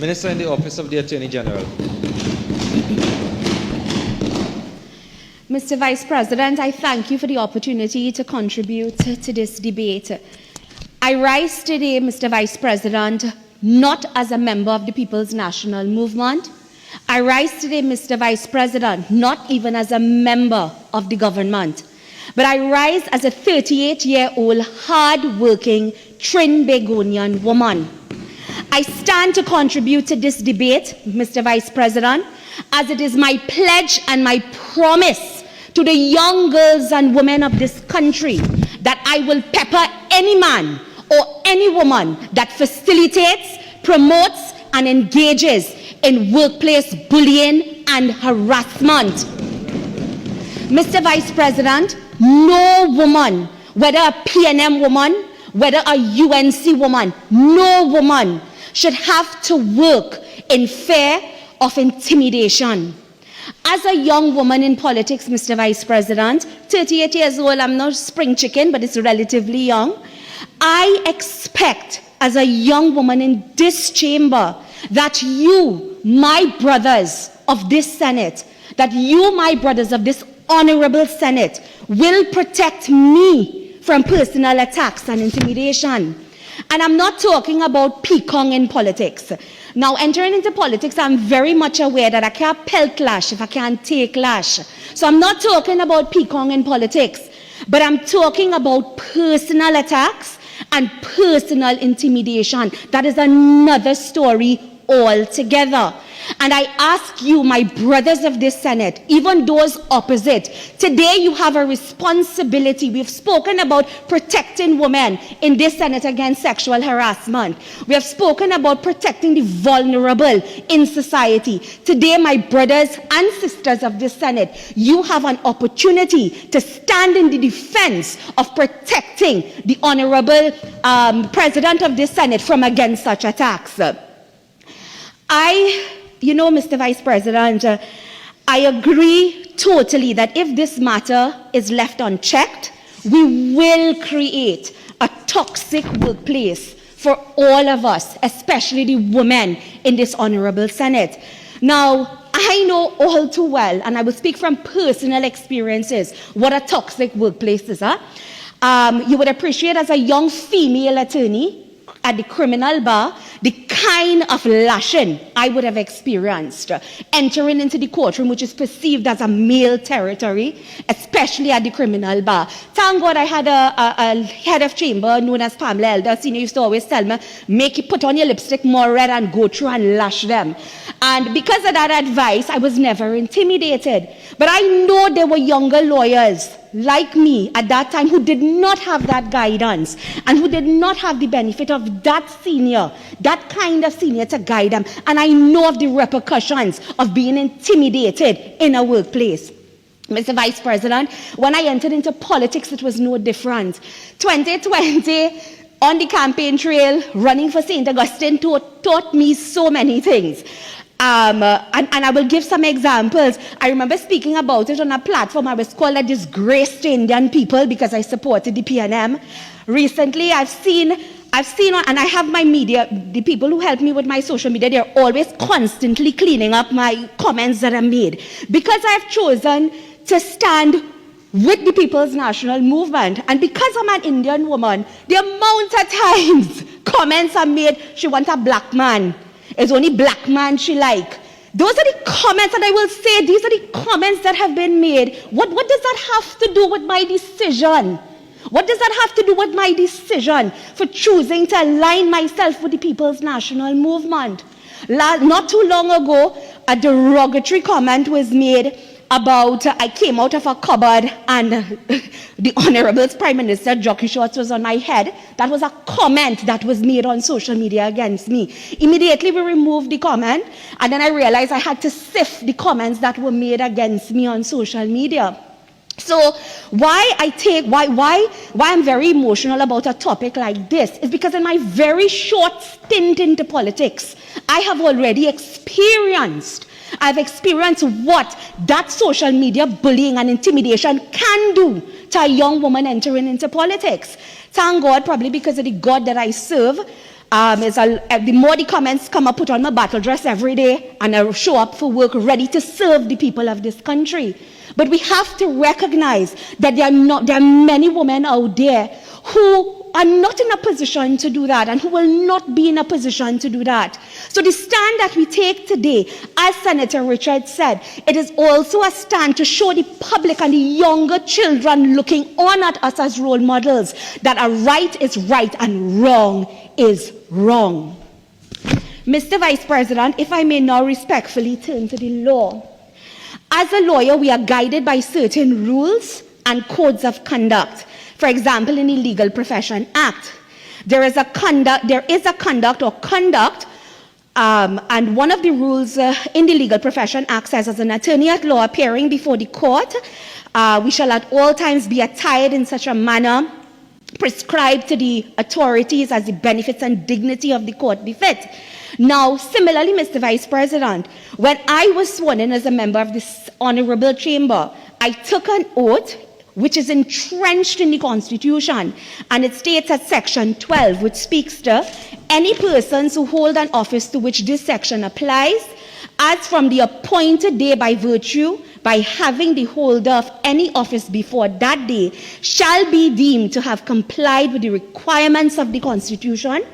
Minister in the Office of the Attorney General. Mr. Vice President, I thank you for the opportunity to contribute to this debate. I rise today, Mr. Vice President, not as a member of the People's National Movement. I rise today, Mr. Vice President, not even as a member of the government, but I rise as a 38-year-old, hard-working Trinbagonian woman. I stand to contribute to this debate, Mr. Vice President, as it is my pledge and my promise to the young girls and women of this country that I will pepper any man or any woman that facilitates, promotes, and engages in workplace bullying and harassment. Mr. Vice President, no woman, whether a PNM woman, whether a UNC woman, no woman should have to work in fear of intimidation. As a young woman in politics, Mr. Vice President, 38 years old, I'm not spring chicken, but it's relatively young. I expect, as a young woman in this chamber, that you, my brothers of this Senate, that you, my brothers of this honorable Senate, will protect me from personal attacks and intimidation. And I'm not talking about peacock in politics. Now, entering into politics, I'm very much aware that I can't pelt lash if I can't take lash. So I'm not talking about peacock in politics, but I'm talking about personal attacks and personal intimidation. That is another story altogether. And I ask you, my brothers of this Senate, even those opposite, today you have a responsibility. We've spoken about protecting women in this Senate against sexual harassment. We have spoken about protecting the vulnerable in society. Today, my brothers and sisters of this Senate, you have an opportunity to stand in the defense of protecting the honorable President of this Senate from against such attacks. Mr. Vice President, I agree totally that if this matter is left unchecked, we will create a toxic workplace for all of us, especially the women in this honorable Senate. Now, I know all too well, and I will speak from personal experiences, what a toxic workplace is. You would appreciate, as a young female attorney at the criminal bar, the kind of lashing I would have experienced entering into the courtroom, which is perceived as a male territory, especially at the criminal bar. Thank God I had a head of chamber known as Pamela Elder. Senior used to always tell me, put on your lipstick more red and go through and lash them. And because of that advice, I was never intimidated. But I know there were younger lawyers like me at that time who did not have that guidance and who did not have the benefit of that senior, that kind of senior to guide them. And I know of the repercussions of being intimidated in a workplace. Mr. Vice President, when I entered into politics, it was no different. 2020, on the campaign trail, running for St. Augustine taught me so many things. And I will give some examples. I remember speaking about it on a platform. I was called a disgrace to Indian people because I supported the PNM. Recently, I've seen, and I have my media, the people who help me with my social media, they're always constantly cleaning up my comments that I made. Because I've chosen to stand with the People's National Movement, and because I'm an Indian woman, the amount of times comments are made, she wants a black man. It's only black man she like. Those are the comments that I will say. These are the comments that have been made. What does that have to do with my decision? What does that have to do with my decision for choosing to align myself with the People's National Movement? Not too long ago, a derogatory comment was made about I came out of a cupboard and the Honorable Prime Minister jockey shorts was on my head. That was a comment that was made on social media against me. Immediately we removed the comment, and then I realized I had to sift the comments that were made against me on social media. So why I'm very emotional about a topic like this is because in my very short stint into politics, I have already experienced what that social media bullying and intimidation can do to a young woman entering into politics. Thank God, probably because of the God that I serve, The more the comments come, I put on my battle dress every day and I show up for work ready to serve the people of this country. But we have to recognize that there are many women out there who are not in a position to do that and who will not be in a position to do that. So the stand that we take today, as Senator Richards said, it is also a stand to show the public and the younger children looking on at us as role models that a right is right and wrong is wrong. Mr. Vice President, if I may now respectfully turn to the law. As a lawyer, we are guided by certain rules and codes of conduct. For example, in the Legal Profession Act, there is a conduct, and one of the rules in the Legal Profession Act says, as an attorney at law appearing before the court, we shall at all times be attired in such a manner prescribed to the authorities as the benefits and dignity of the court befit. Now, similarly, Mr. Vice President, when I was sworn in as a member of this honorable chamber, I took an oath which is entrenched in the Constitution, and it states at Section 12, which speaks to any persons who hold an office to which this section applies, as from the appointed day by virtue, by having the holder of any office before that day, shall be deemed to have complied with the requirements of the Constitution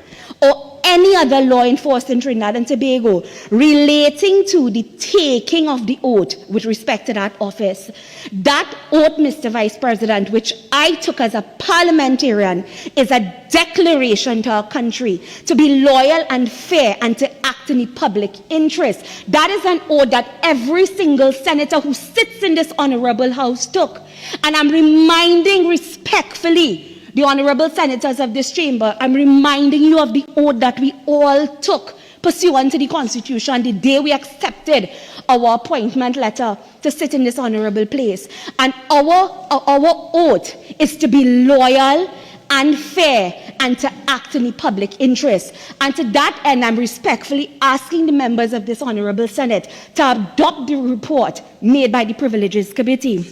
or any other law enforced in Trinidad and Tobago relating to the taking of the oath with respect to that office. That oath, Mr. Vice President, which I took as a parliamentarian, is a declaration to our country to be loyal and fair and to act in the public interest. That is an oath that every single senator who sits in this honorable house took. And I'm reminding respectfully the honorable senators of this chamber, I'm reminding you of the oath that we all took pursuant to the Constitution the day we accepted our appointment letter to sit in this honorable place. And our oath is to be loyal and fair and to act in the public interest. And to that end, I'm respectfully asking the members of this honorable Senate to adopt the report made by the Privileges Committee.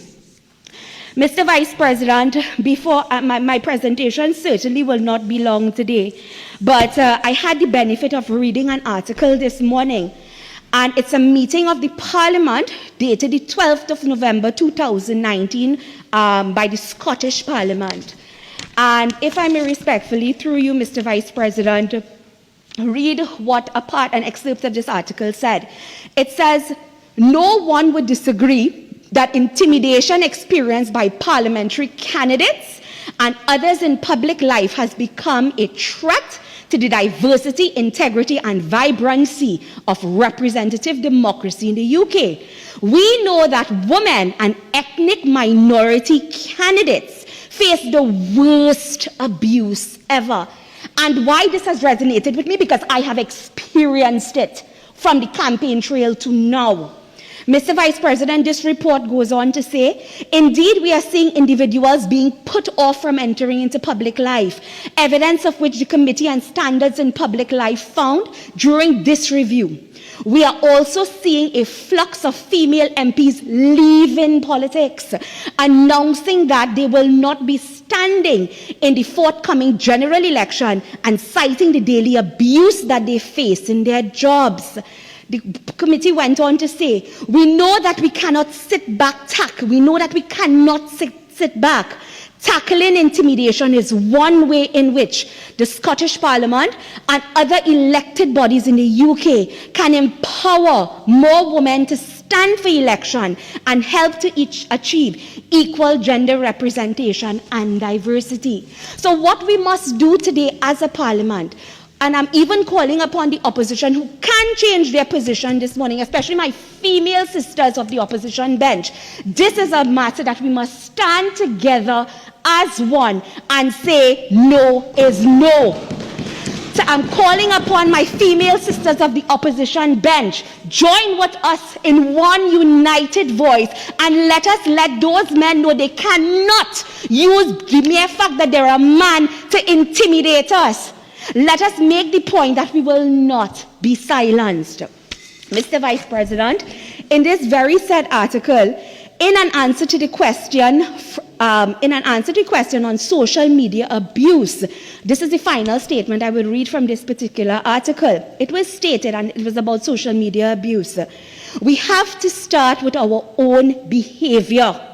Mr. Vice President, before my presentation certainly will not be long today, but I had the benefit of reading an article this morning, and it's a meeting of the Parliament dated the 12th of November 2019 by the Scottish Parliament. And if I may respectfully, through you, Mr. Vice President, read what an excerpt of this article said. It says, no one would disagree that intimidation experienced by parliamentary candidates and others in public life has become a threat to the diversity, integrity, and vibrancy of representative democracy in the UK. We know that women and ethnic minority candidates face the worst abuse ever. And why this has resonated with me? Because I have experienced it from the campaign trail to now. Mr. Vice President, this report goes on to say, indeed, we are seeing individuals being put off from entering into public life, evidence of which the Committee on Standards in Public Life found during this review. We are also seeing a flux of female MPs leaving politics, announcing that they will not be standing in the forthcoming general election and citing the daily abuse that they face in their jobs. The committee went on to say, we know that we cannot sit back, we know that we cannot sit back. Tackling intimidation is one way in which the Scottish Parliament and other elected bodies in the UK can empower more women to stand for election and help to achieve equal gender representation and diversity. So what we must do today as a parliament, and I'm even calling upon the opposition who can change their position this morning, especially my female sisters of the opposition bench. This is a matter that we must stand together as one and say no is no. So I'm calling upon my female sisters of the opposition bench. Join with us in one united voice and let those men know they cannot use the mere fact that they're a man to intimidate us. Let us make the point that we will not be silenced. Mr. Vice President, in this very said article, in an answer to the question, on social media abuse, this is the final statement I will read from this particular article. It was stated, and it was about social media abuse. We have to start with our own behavior.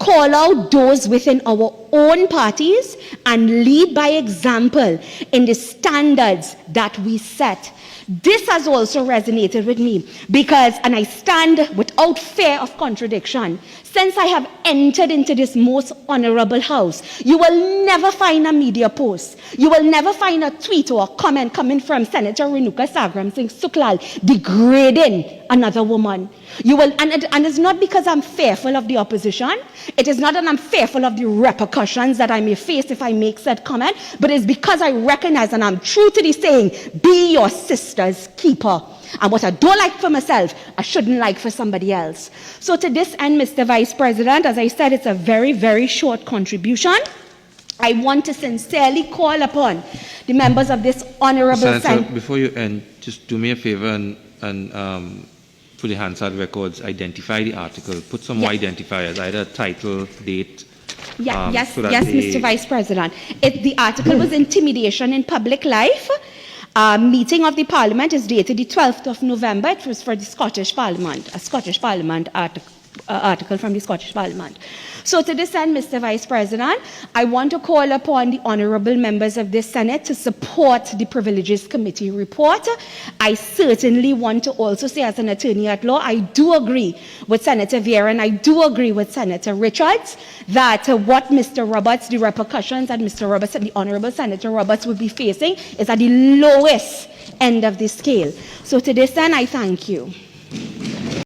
Call out those within our own parties and lead by example in the standards that we set. This has also resonated with me because, and I stand without fear of contradiction, since I have entered into this most honorable house, you will never find a media post. You will never find a tweet or a comment coming from Senator Renuka Sagram Singh Suklal degrading another woman. You will, and it's not because I'm fearful of the opposition. It is not that I'm fearful of the repercussions that I may face if I make said comment, but it's because I recognize and I'm true to the saying, be your sister's keeper. And what I don't like for myself, I shouldn't like for somebody else. So to this end, Mr. Vice President, as I said, it's a very, very short contribution. I want to sincerely call upon the members of this honorable Senator, before you end, just do me a favor and for the Hansard records, identify the article. Put some more identifiers, either title, date. Yes, Mr. Vice President. The article was Intimidation in Public Life. Meeting of the Parliament is dated the 12th of November. It was for the Scottish Parliament, a Scottish Parliament article from the Scottish Parliament. So to this end, Mr. Vice President, I want to call upon the honourable members of this Senate to support the Privileges Committee report. I certainly want to also say, as an attorney at law, I do agree with Senator Vieira and I do agree with Senator Richards that what Mr. Roberts, the repercussions that Mr. Roberts and the Honourable Senator Roberts will be facing is at the lowest end of the scale. So to this end, I thank you.